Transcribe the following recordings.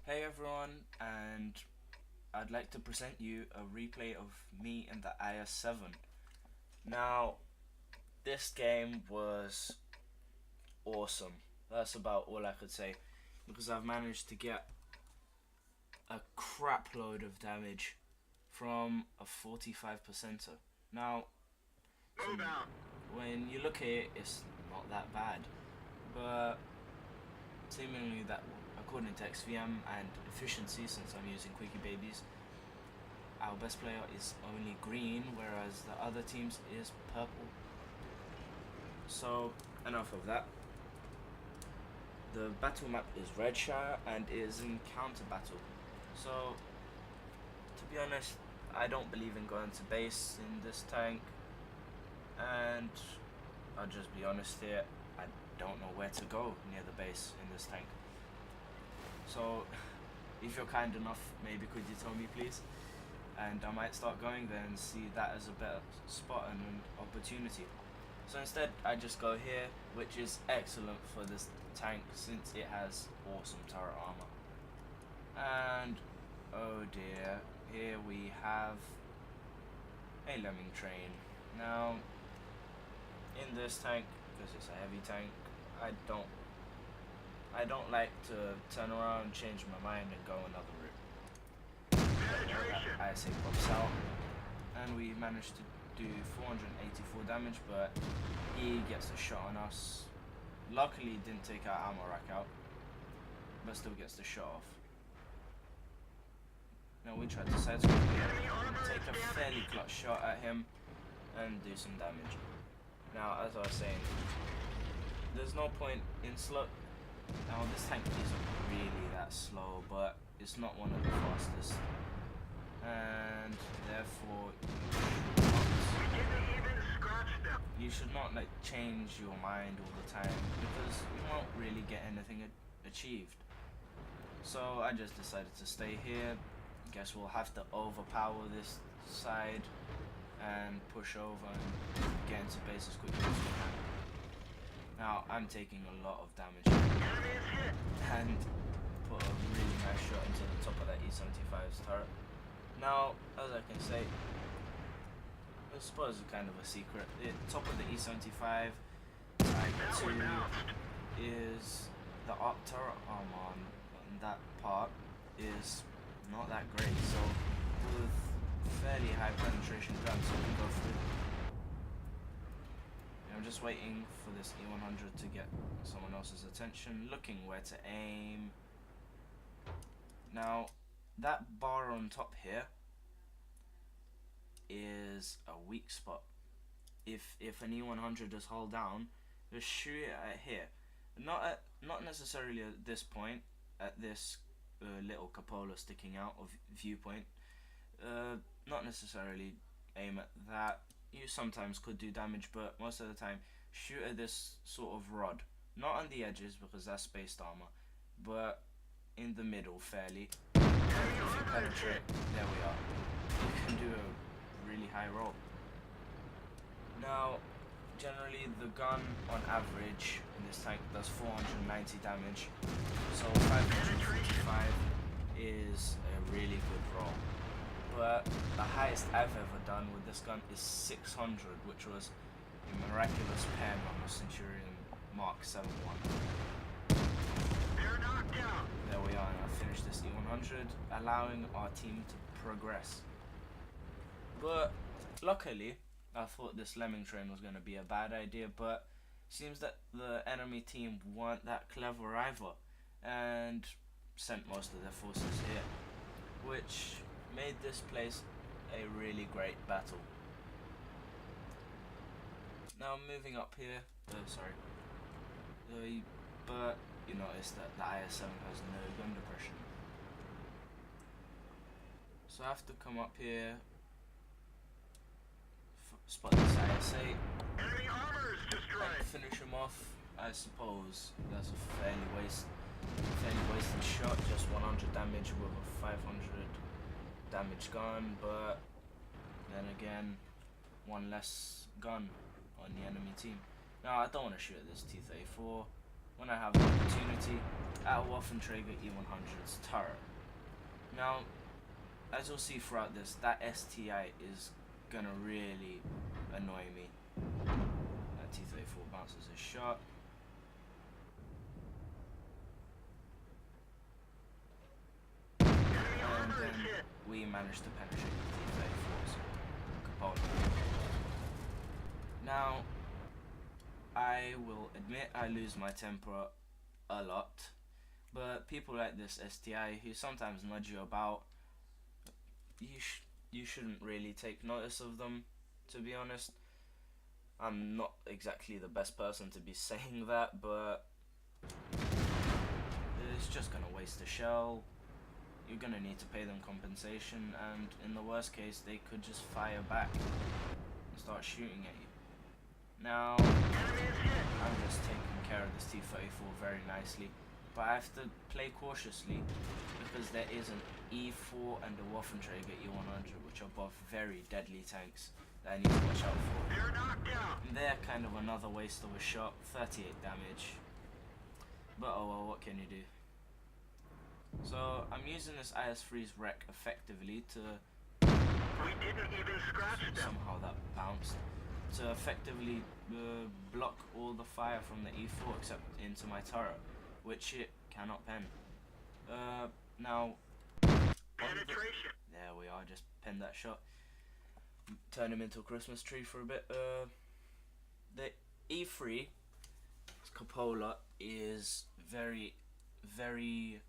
Hey everyone, and I'd like to present you a replay of me and the IS-7. Now, this game was awesome. That's about all I could say, because I've managed to get a crap load of damage from a 45 percenter. Now, when you look at it, it's not that bad, but seemingly that, according to XVM and efficiency, since I'm using Quickie Babies, our best player is only green, whereas the other team's is purple. So, enough of that. The battle map is Redshire and is encounter battle. So, to be honest, I don't believe in going to base in this tank, and I'll just be honest here, I don't know where to go near the base in this tank. So, if you're kind enough, maybe could you tell me please? And I might start going there and see that as a better spot and an opportunity. So instead I just go here, which is excellent for this tank since it has awesome turret armor. And oh dear, here we have a lemming train. Now in this tank, because it's a heavy tank, I don't like to turn around, change my mind and go another route. IS-7 pops out, and we managed to do 484 damage, but he gets a shot on us. Luckily he didn't take our ammo rack out, but still gets the shot off. Now we tried to side scope here, take a fairly clutch shot at him and do some damage. Now as I was saying, there's no point in slow. Now this tank isn't really that slow, but it's not one of the fastest, and therefore you should not like change your mind all the time, because you won't really get anything achieved. So I just decided to stay here. Guess we'll have to overpower this side and push over and get into base as quickly as we can. Now I'm taking a lot of damage and put a really nice shot into the top of that E-75's turret. Now, as I can say, I suppose it's kind of a secret. The top of the E-75 Type 2 is the up turret armor on that part is not that great. So with fairly high penetration guns, we can go through. I'm just waiting for this E100 to get someone else's attention, looking where to aim. Now, that bar on top here is a weak spot. If an E100 is hull down, just shoot it at here. Not necessarily at this point, at this little cupola sticking out of viewpoint. Not necessarily aim at that. You sometimes could do damage, but most of the time shoot at this sort of rod, not on the edges because that's spaced armor, but in the middle fairly. If you penetrate, there we are. You can do a really high roll. Now generally the gun on average in this tank does 490 damage, so 545 is a really good roll. But the highest I've ever done with this gun is 600, which was a miraculous pen on the Centurion Mark 7.1. There we are, and I finished this E100, allowing our team to progress. But luckily, I thought this lemming train was going to be a bad idea, but it seems that the enemy team weren't that clever either, and sent most of their forces here, which made this place a really great battle. Now moving up here, but you notice that the IS-7 has no gun depression. So I have to come up here, spot this IS-8, and finish him off. I suppose that's a fairly wasted shot, just 100 damage with a 500 damage gun, but then again, one less gun on the enemy team. Now I don't want to shoot at this T-34, when I have the opportunity, at Waffenträger E100's turret. Now, as you'll see throughout this, that STI is gonna really annoy me. That T-34 bounces a shot. And then we managed to penetrate the T-34's component. Now, I will admit I lose my temper a lot, but people like this STI who sometimes nudge you about, you shouldn't really take notice of them, to be honest. I'm not exactly the best person to be saying that, but it's just gonna waste a shell. You're gonna need to pay them compensation, and in the worst case, they could just fire back and start shooting at you. Now, I'm just taking care of this T-34 very nicely, but I have to play cautiously because there is an E4 and a Waffenträger E100, which are both very deadly tanks that I need to watch out for. They're knocked out. They're kind of another waste of a shot, 38 damage. But oh well, what can you do? So I'm using this IS-3's wreck effectively to... We didn't even scratch them. Somehow that bounced. To effectively block all the fire from the E4 except into my turret, which it cannot pen. Now... Penetration. There we are, just penned that shot. Turn him into a Christmas tree for a bit. The E3 cupola is very, very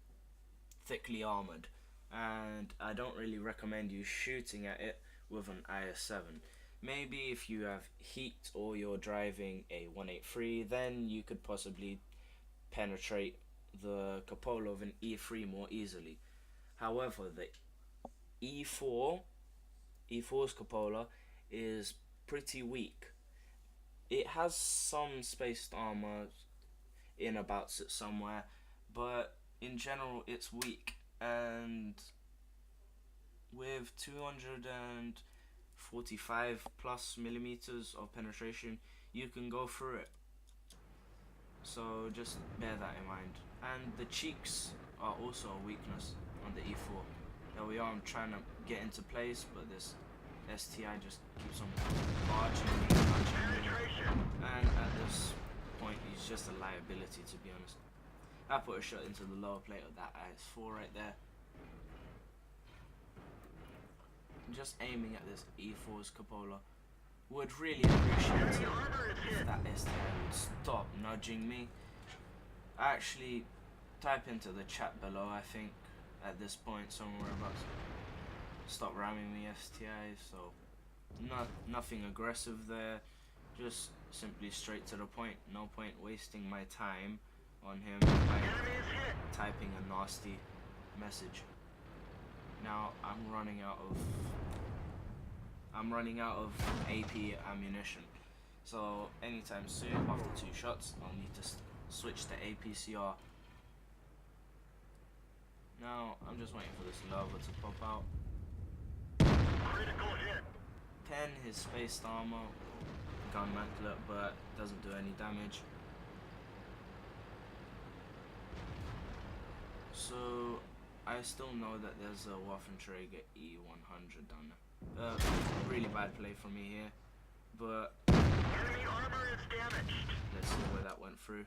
thickly armored, and I don't really recommend you shooting at it with an IS-7. Maybe if you have heat or you're driving a 183, then you could possibly penetrate the cupola of an E3 more easily. However, the E4's cupola is pretty weak. It has some spaced armor in about it somewhere, but in general it's weak, and with 245 plus millimeters of penetration you can go through it, so just bear that in mind. And the cheeks are also a weakness on the E4. There we are, I'm trying to get into place, but this STI just keeps on barging me, and at this point he's just a liability, to be honest. I put a shot into the lower plate of that IS-4 right there. Just aiming at this E4's cupola. Would really appreciate it if that STI would stop nudging me. Actually, type into the chat below, I think, at this point somewhere about stop ramming me STI, so nothing aggressive there, just simply straight to the point. No point wasting my time on him by typing a nasty message. Now I'm running out of AP ammunition, so anytime soon after 2 shots I'll need to switch to APCR. Now I'm just waiting for this lava to pop out. Critical hit. Pen his spaced armor, gun mantlet, but doesn't do any damage. So I still know that there's a Waffenträger E100 down there. Really bad play from me here, but Enemy armor is damaged. let's see where that went through.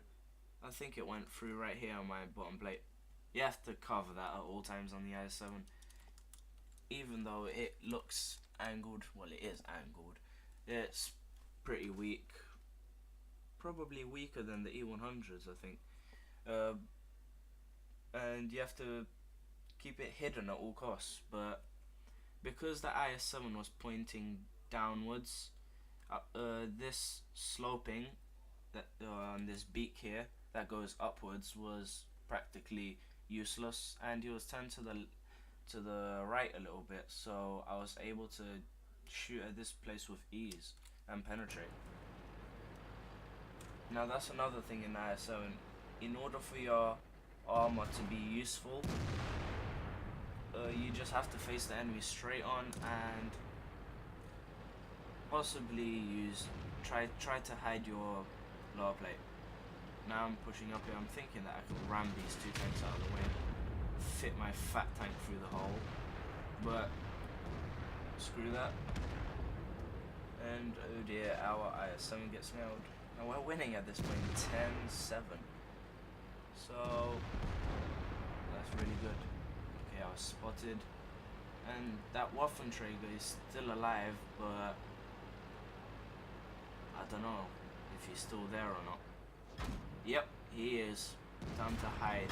I think it went through right here on my bottom plate. You have to cover that at all times on the IS-7. Even though it looks angled, well, it is angled, it's pretty weak. Probably weaker than the E100s, I think. And you have to keep it hidden at all costs, but because the IS-7 was pointing downwards, this sloping that on this beak here that goes upwards was practically useless, and he was turned to the right a little bit, so I was able to shoot at this place with ease and penetrate. Now that's another thing in IS-7. In order for your armor to be useful, you just have to face the enemy straight on and possibly try to hide your lower plate. Now I'm pushing up here. I'm thinking that I can ram these two tanks out of the way, fit my fat tank through the hole, but screw that. And oh dear, our IS-7 gets nailed. And we're winning at this point, 10-7. So that's really good. Okay, I was spotted. And that Waffenträger is still alive, but I don't know if he's still there or not. Yep, he is. Time to hide.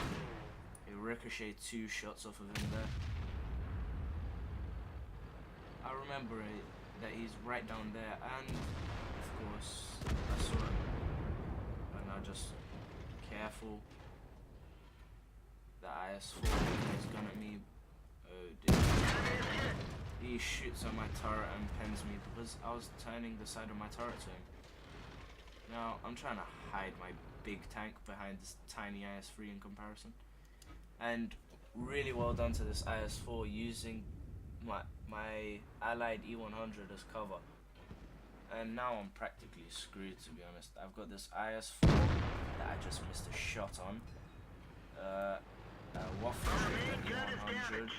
He ricocheted 2 shots off of him there. I remember that he's right down there, and of course I saw him. But now just careful. The IS-4 is gun at me. Oh dear. He shoots at my turret and pens me because I was turning the side of my turret to him. Now I'm trying to hide my big tank behind this tiny IS-3 in comparison. And really well done to this IS-4 using my allied E100 as cover. And now I'm practically screwed, to be honest. I've got this IS-4 that I just missed a shot on. Waffenträger E100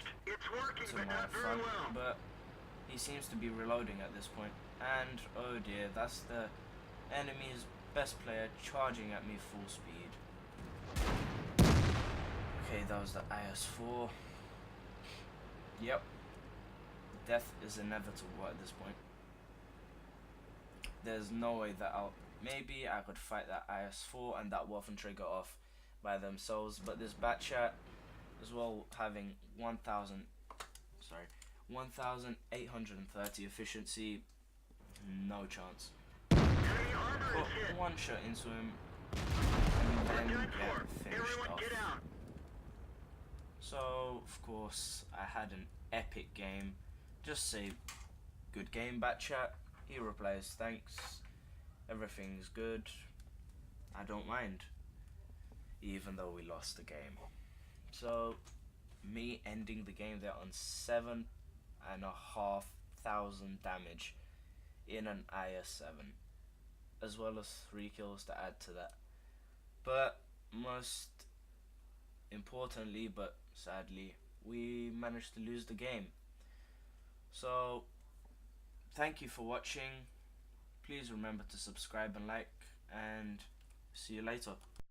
to my front, but he seems to be reloading at this point. And oh dear, that's the enemy's best player charging at me full speed. Okay, that was the IS-4. Yep. Death is inevitable at this point. There's no way that maybe I could fight that IS-4 and that Waffenträger off by themselves, but this Batchat as well having 1,830 efficiency, no chance. Put 1 shot into him and then get finished off. So of course I had an epic game. Just say good game, Batchat. He replies thanks, everything's good, I don't mind, even though we lost the game. So me ending the game there on 7,500 damage in an IS-7, as well as 3 kills to add to that. But most importantly, but sadly, we managed to lose the game. So thank you for watching. Please remember to subscribe and like, and see you later.